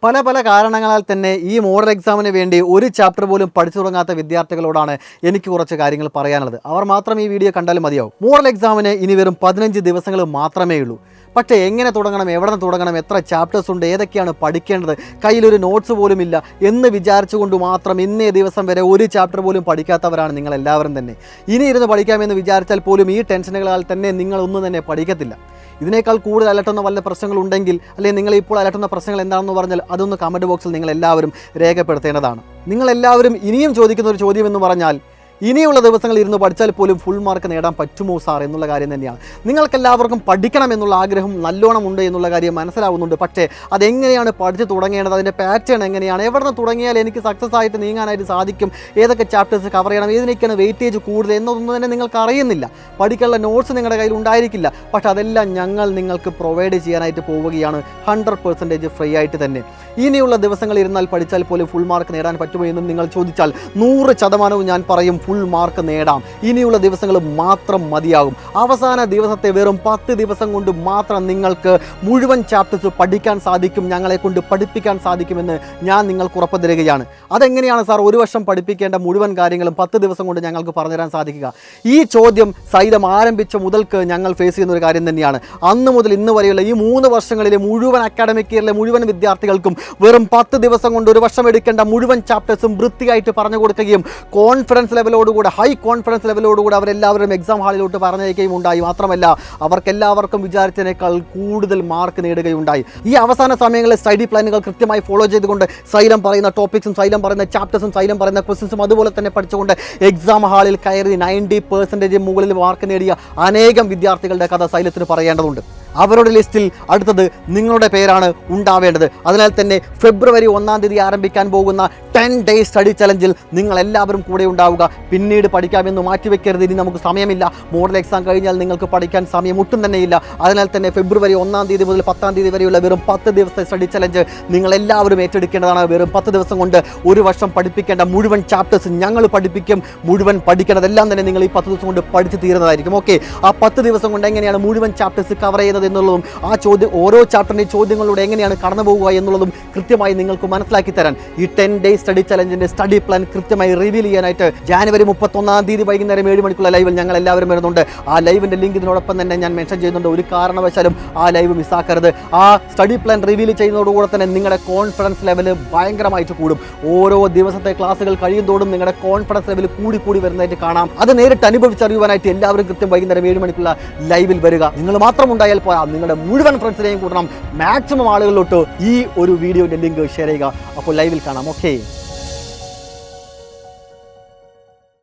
പല പല കാരണങ്ങളാൽ തന്നെ ഈ മോഡൽ എക്സാമിന് വേണ്ടി ഒരു ചാപ്റ്റർ പോലും പഠിച്ചു തുടങ്ങാത്ത വിദ്യാർത്ഥികളോടാണ് എനിക്ക് കുറച്ച് കാര്യങ്ങൾ പറയാനുള്ളത്. അവർ മാത്രം ഈ വീഡിയോ കണ്ടാലും മതിയാവും. മോഡൽ എക്സാമിന് ഇനി വെറും 15 ദിവസങ്ങൾ മാത്രമേ ഉള്ളൂ. പക്ഷേ എങ്ങനെ തുടങ്ങണം, എവിടെ നിന്ന് തുടങ്ങണം, എത്ര ചാപ്റ്റേഴ്സ് ഉണ്ട്, ഏതൊക്കെയാണ് പഠിക്കേണ്ടത്, കയ്യിലൊരു നോട്ട്സ് പോലും ഇല്ല എന്ന് വിചാരിച്ചുകൊണ്ട് മാത്രം ഇന്നേ ദിവസം വരെ ഒരു ചാപ്റ്റർ പോലും പഠിക്കാത്തവരാണ് നിങ്ങളെല്ലാവരും തന്നെ. ഇനി ഇരുന്ന് പഠിക്കാമെന്ന് വിചാരിച്ചാൽ പോലും ഈ ടെൻഷനുകളാൽ തന്നെ നിങ്ങളൊന്നും തന്നെ പഠിക്കത്തില്ല. ഇതിനേക്കാൾ കൂടുതൽ അലട്ടുന്ന വല്ല പ്രശ്നങ്ങളുണ്ടെങ്കിൽ, അല്ലെങ്കിൽ നിങ്ങൾ ഇപ്പോൾ അലട്ടുന്ന പ്രശ്നങ്ങൾ എന്താണെന്ന് പറഞ്ഞാൽ അതൊന്ന് കമൻറ്റ് ബോക്സിൽ നിങ്ങളെല്ലാവരും രേഖപ്പെടുത്തേണ്ടതാണ്. നിങ്ങളെല്ലാവരും ഇനിയും ചോദിക്കുന്ന ഒരു ചോദ്യം എന്ന് പറഞ്ഞാൽ, ഇനിയുള്ള ദിവസങ്ങളിൽ ഇരുന്ന് പഠിച്ചാൽ പോലും ഫുൾ മാർക്ക് നേടാൻ പറ്റുമോ സാർ എന്നുള്ള കാര്യം തന്നെയാണ്. നിങ്ങൾക്കെല്ലാവർക്കും പഠിക്കണം എന്നുള്ള ആഗ്രഹം നല്ലോണം ഉണ്ട് എന്നുള്ള കാര്യം മനസ്സിലാവുന്നുണ്ട്. പക്ഷേ അതെങ്ങനെയാണ് പഠിച്ച് തുടങ്ങേണ്ടത്, അതിൻ്റെ പാറ്റേൺ എങ്ങനെയാണ്, എവിടെ നിന്ന് തുടങ്ങിയാൽ എനിക്ക് സക്സസ് ആയിട്ട് നീങ്ങാനായിട്ട് സാധിക്കും, ഏതൊക്കെ ചാപ്റ്റേഴ്സ് കവർ ചെയ്യണം, ഏതിനൊക്കെയാണ് വെയിറ്റേജ് കൂടുതൽ എന്നതൊന്നും തന്നെ നിങ്ങൾക്ക് അറിയുന്നില്ല. പഠിക്കാനുള്ള നോട്ട്സ് നിങ്ങളുടെ കയ്യിൽ ഉണ്ടായിരിക്കില്ല. പക്ഷേ അതെല്ലാം ഞങ്ങൾ നിങ്ങൾക്ക് പ്രൊവൈഡ് ചെയ്യാനായിട്ട് പോവുകയാണ് 100% ഫ്രീ ആയിട്ട് തന്നെ. ഇനിയുള്ള ദിവസങ്ങളിൽ ഇരുന്നാൽ പഠിച്ചാൽ പോലും ഫുൾ മാർക്ക് നേടാൻ പറ്റുമോ എന്നും നിങ്ങൾ ചോദിച്ചാൽ 100% ഞാൻ പറയും ഫുൾ മാർക്ക് നേടാം. ഇനിയുള്ള ദിവസങ്ങൾ മാത്രം മതിയാകും. അവസാന ദിവസത്തെ വെറും 10 ദിവസം കൊണ്ട് മാത്രം നിങ്ങൾക്ക് മുഴുവൻ ചാപ്റ്റേഴ്സ് പഠിക്കാൻ സാധിക്കും, ഞങ്ങളെ കൊണ്ട് പഠിപ്പിക്കാൻ സാധിക്കുമെന്ന് ഞാൻ നിങ്ങൾക്ക് ഉറപ്പ് തരികയാണ്. അതെങ്ങനെയാണ് സാർ ഒരു വർഷം പഠിപ്പിക്കേണ്ട മുഴുവൻ കാര്യങ്ങളും 10 ദിവസം കൊണ്ട് ഞങ്ങൾക്ക് പറഞ്ഞുതരാൻ സാധിക്കുക? ഈ ചോദ്യം സൈലം ആരംഭിച്ച മുതൽക്ക് ഞങ്ങൾ ഫേസ് ചെയ്യുന്ന ഒരു കാര്യം തന്നെയാണ്. അന്ന് മുതൽ ഇന്ന് വരെയുള്ള ഈ 3 വർഷങ്ങളിലെ മുഴുവൻ അക്കാഡമിക് ഇയറിലെ മുഴുവൻ വിദ്യാർത്ഥികൾക്കും വെറും 10 ദിവസം കൊണ്ട് ഒരു വർഷം എടുക്കേണ്ട മുഴുവൻ ചാപ്റ്റേഴ്സും വൃത്തിയായിട്ട് പറഞ്ഞു കൊടുക്കുകയും കോൺഫിഡൻസ് ലെവലോടുകൂടെ, ഹൈ കോൺഫിഡൻസ് ലെവലോടുകൂടെ അവരെല്ലാവരും എക്സാം ഹാളിലോട്ട് പറഞ്ഞയക്കുകയും ഉണ്ടായി. മാത്രമല്ല അവർക്കെല്ലാവർക്കും വിചാരിച്ചതിനേക്കാൾ കൂടുതൽ മാർക്ക് നേടുകയുണ്ടായി. ഈ അവസാന സമയങ്ങളിൽ സ്റ്റഡി പ്ലാനുകൾ കൃത്യമായി ഫോളോ ചെയ്തുകൊണ്ട് സൈലം പറയുന്ന ടോപ്പിക്സും സൈലം പറയുന്ന ചാപ്റ്റേഴ്സും സൈലം പറയുന്ന ക്വസ്റ്റ്യൻസും അതുപോലെ തന്നെ പഠിച്ചുകൊണ്ട് എക്സാം ഹാളിൽ കയറി 90% മുകളിൽ മാർക്ക് നേടിയ അനേകം വിദ്യാർത്ഥികളുടെ കഥ സൈലത്തിന് പറയേണ്ടതുണ്ട്. അവരുടെ ലിസ്റ്റിൽ അടുത്തത് നിങ്ങളുടെ പേരാണ് ഉണ്ടാവേണ്ടത്. അതിനാൽ തന്നെ ഫെബ്രുവരി 1-ാം തീയതി ആരംഭിക്കാൻ പോകുന്ന 10 ഡേയ്സ് സ്റ്റഡി ചലഞ്ചിൽ നിങ്ങളെല്ലാവരും കൂടെ ഉണ്ടാവുക. പിന്നീട് പഠിക്കാമെന്ന് മാറ്റിവെക്കരുത്. ഇനി നമുക്ക് സമയമില്ല. മോഡൽ എക്സാം കഴിഞ്ഞാൽ നിങ്ങൾക്ക് പഠിക്കാൻ സമയം ഒട്ടും തന്നെയില്ല. അതിനാൽ തന്നെ ഫെബ്രുവരി 1-ാം തീയതി മുതൽ 10-ാം തീയതി വരെയുള്ള വെറും 10 ദിവസത്തെ സ്റ്റഡി ചലഞ്ച് നിങ്ങളെല്ലാവരും ഏറ്റെടുക്കേണ്ടതാണ്. വെറും 10 ദിവസം കൊണ്ട് ഒരു വർഷം പഠിപ്പിക്കേണ്ട മുഴുവൻ ചാപ്റ്റേഴ്സ് ഞങ്ങൾ പഠിപ്പിക്കും. മുഴുവൻ പഠിക്കേണ്ടതെല്ലാം തന്നെ നിങ്ങൾ ഈ 10 ദിവസം കൊണ്ട് പഠിച്ച് തീരുന്നതായിരിക്കും. ഓക്കെ, ആ 10 ദിവസം കൊണ്ട് എങ്ങനെയാണ് മുഴുവൻ ചാപ്റ്റേഴ്സ് കവർ ചെയ്യുന്നത് എന്നുള്ളതും ആ ചോദ്യം ഓരോ ചാപ്റ്ററിൻ്റെയും ചോദ്യങ്ങളിലൂടെ എങ്ങനെയാണ് കടന്നു പോകുക എന്നുള്ളതും കൃത്യമായി നിങ്ങൾക്ക് മനസ്സിലാക്കി തരാൻ ഈ 10 ഡേയ്സ് സ്റ്റഡി ചലഞ്ചിൻ്റെ സ്റ്റഡി പ്ലാൻ കൃത്യമായി റിവീൽ ചെയ്യാനായിട്ട് ജനുവരി 31-ാം തീയതി വൈകുന്നേരം 7 മണിക്കുള്ള ലൈവിൽ ഞങ്ങൾ എല്ലാവരും വരുന്നുണ്ട്. ആ ലൈവിൻ്റെ ലിങ്ക് ഇതിനോടൊപ്പം തന്നെ ഞാൻ മെൻഷൻ ചെയ്യുന്നുണ്ട്. ഒരു കാരണവശാലും ആ ലൈവ് മിസ്സാക്കരുത്. ആ സ്റ്റഡി പ്ലാൻ റിവീൽ ചെയ്യുന്നതോടുകൂടെ തന്നെ നിങ്ങളുടെ കോൺഫിഡൻസ് ലെവൽ ഭയങ്കരമായിട്ട് കൂടും. ഓരോ ദിവസത്തെ ക്ലാസ്സുകൾ കഴിയുന്നതോടും നിങ്ങളുടെ കോൺഫിഡൻസ് ലെവൽ കൂടി വരുന്നതായിട്ട് കാണാം. അത് നേരിട്ട് അനുഭവിച്ചറിയുവാനായിട്ട് എല്ലാവരും കൃത്യം വൈകുന്നേരം 7 മണിക്കുള്ള ലൈവിൽ വരിക. നിങ്ങൾ മാത്രം ഉണ്ടായാൽ പോരാ, നിങ്ങളുടെ മുഴുവൻ ഫ്രണ്ട്സിനെയും കൂട്ടണം. മാക്സിമം ആളുകളിലോട്ട് ഈ ഒരു വീഡിയോയുടെ ലിങ്ക് ഷെയർ ചെയ്യുക. അപ്പോൾ ലൈവിൽ കാണാം. ഓക്കെ.